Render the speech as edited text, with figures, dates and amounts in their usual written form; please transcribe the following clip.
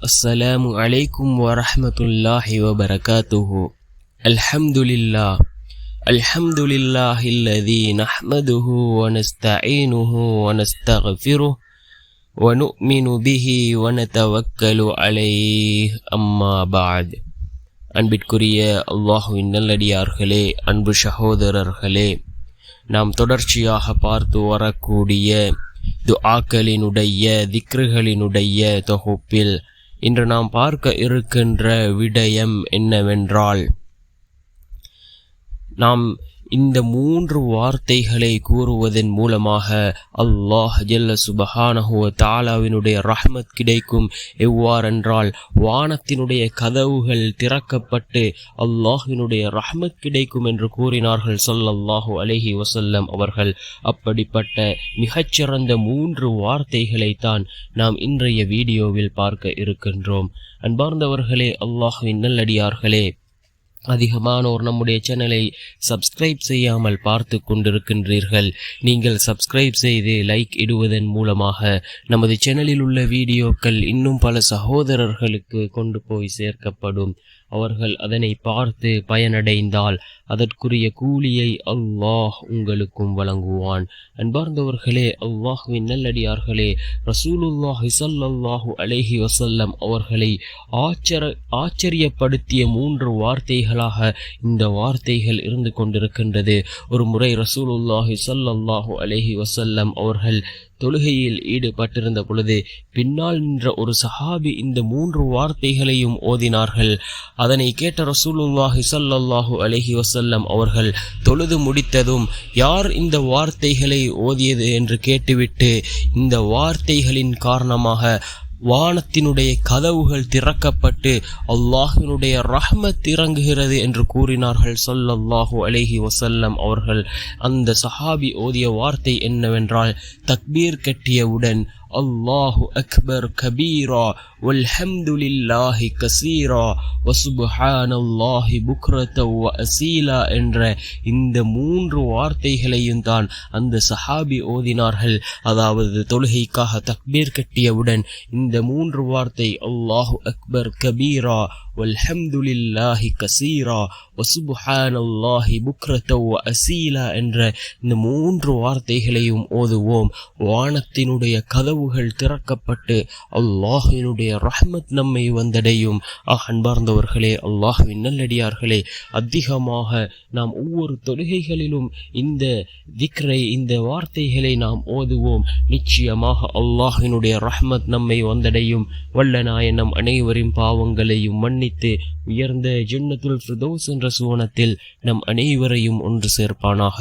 السلام عليكم ورحمة الله وبركاته. الحمد لله الذي نحمده ونستعينه ونستغفره ونؤمن به ونتوكل عليه أما بعد. அன்பிற்குரிய அல்லாஹ்வின் நல்லடியார்களே, அன்பு சகோதரர்களே, நாம் தொடர்ச்சியாக பார்த்து வரக்கூடிய துஆக்களினுடைய திக்ருகளினுடைய தொகுப்பில் இன்று நாம் பார்க்க இருக்கின்ற விடயம் என்னவென்றால், நாம் இந்த 3 வார்த்தைகளை கூறுவதன் மூலமாக அல்லாஹ் ஜல்ல சுப்ஹானஹு வ தஆலாவினுடைய ரஹ்மத் கிடைக்கும். எவ்வாறென்றால், வானத்தினுடைய கதவுகள் திறக்கப்பட்டு அல்லாஹ்வினுடைய ரஹ்மத் கிடைக்கும் என்று கூறினார்கள் ஸல்லல்லாஹு அலைஹி வஸல்லம் அவர்கள். அப்படிப்பட்ட மிகச்சிறந்த 3 வார்த்தைகளைத்தான் நாம் இன்றைய வீடியோவில் பார்க்க இருக்கின்றோம். அன்பார்ந்தவர்களே, அல்லாஹ்வின் நல்லடியார்களே, அதிகமானோர் நம்முடைய சேனலை சப்ஸ்கிரைப் செய்யாமல் பார்த்து கொண்டிருக்கின்றீர்கள். நீங்கள் சப்ஸ்கிரைப் செய்து லைக் இடுவதன் மூலமாக நமது சேனலில் உள்ள வீடியோக்கள் இன்னும் பல சகோதரர்களுக்கு கொண்டு போய் சேர்க்கப்படும். அவர்கள் அதனை பார்த்து பயனடைந்தால் அதற்குரிய கூலியை அல்லாஹ் உங்களுக்கும் வழங்குவான். அன்பார்ந்தவர்களே, அல்லாஹ்வின் நல்லடியார்களே, ரசூலுல்லாஹி ஸல்லல்லாஹு அலைஹி வஸல்லம் அவர்களை ஆச்சரியப்படுத்திய 3 வார்த்தைகளாக இந்த வார்த்தைகள் இருந்து கொண்டிருக்கின்றது. ஒரு முறை ரசூலுல்லாஹி ஸல்லல்லாஹு அலைஹி வஸல்லம் அவர்கள் தொழுகையில் ஈடுபட்டிருந்த பொழுது பின்னால் நின்ற ஒரு சஹாபி இந்த 3 வார்த்தைகளையும் ஓதினார்கள். அதனை கேட்ட ரசூலுல்லாஹி ஸல்லல்லாஹு அலைஹி வஸல்லம் அவர்கள் தொழுது முடித்ததும், யார் இந்த வார்த்தைகளை ஓதியது என்று கேட்டுவிட்டு, இந்த வார்த்தைகளின் காரணமாக வானத்தினுடைய கதவுகள் திறக்கப்பட்டு அல்லாஹ்வினுடைய ரஹ்மத் இறங்குகிறது என்று கூறினார்கள் ஸல்லல்லாஹு அலைஹி வஸல்லம் அவர்கள். அந்த சஹாபி ஓதிய வார்த்தை என்னவென்றால், தக்பீர் கட்டியவுடன் அல்லாஹு அக்பர் கபீரா வல்ஹம்துலில்லாஹி கஸீரா வசுப்ஹானல்லாஹி புக்ரத வ அசீலா என்ற இந்த 3 வார்த்தைகளையும் தான் அந்த சஹாபி ஓதினார்கள். அதாவது தொழுகைக்காக தக்பீர் கட்டியவுடன் இந்த 3 வார்த்தை அல்லாஹு அக்பர் கபீரா வல்ஹம்துலில்லாஹி கஸீரா வசுப்ஹானல்லாஹி புக்ரத வ அசீலா என்ற இந்த 3 வார்த்தைகளையும் ஓதுவோம். வானத்தினுடைய கதவுகள் திறக்கப்பட்டு அல்லாஹ்வினுடைய ரஹ்மத் நம்மை வந்தடையும். அன்பார்ந்தவர்களே, அல்லாஹ்வின் நல்லடியார்களே, அதிகமாக நாம் ஒவ்வொரு தொழுகைகளிலும் இந்த திக்ரை, இந்த வார்த்தைகளை நாம் ஓதுவோம். நிச்சயமாக அல்லாஹ்வினுடைய ரஹ்மத் நம்மை வந்தடையும். வல்ல நாயன் நம் அனைவரின் பாவங்களையும் மன்னித்து உயர்ந்த ஜன்னத்துல் ஃபிர்தௌஸ் என்ற சுவனத்தில் நம் அனைவரையும் ஒன்று சேர்ப்பானாக.